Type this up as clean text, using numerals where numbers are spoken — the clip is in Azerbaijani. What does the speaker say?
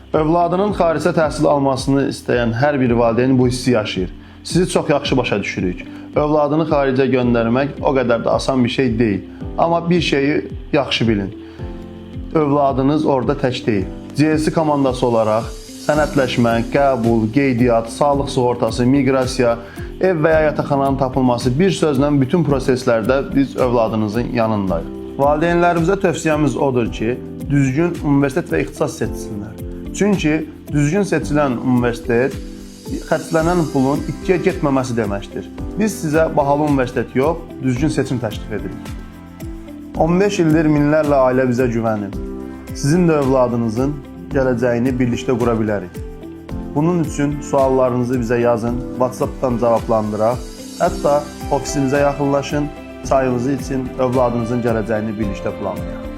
Övladının xaricdə təhsil almasını istəyən hər bir valideyn bu hissi yaşayır. Sizi çox yaxşı başa düşürük. Övladını xaricə göndərmək o qədər də asan bir şey deyil. Amma bir şeyi yaxşı bilin. Övladınız orada tək deyil. GLC komandası olaraq sənədləşmə, qəbul, qeydiyyat, sağlıq sığortası, miqrasiya, ev və ya yataqxananın tapılması, bir sözlə bütün proseslərdə biz övladınızın yanındayıq. Valideynlərimizə tövsiyəmiz odur ki, düzgün universitet və ixtisas seçsinlər. Çünki düzgün seçilən universitet xərclənən pulun itkiyə getməməsi deməkdir. Biz sizə bahalı universitet yox, düzgün seçim təklif edirik. 15 ildir minlərlə ailə bizə güvənir. Sizin də övladınızın gələcəyini birlikdə qura bilərik. Bunun üçün suallarınızı bizə yazın, WhatsApp-dan cavablandıraq, hətta ofisimizə yaxınlaşın, çayınızı için övladınızın gələcəyini birlikdə planlayaq.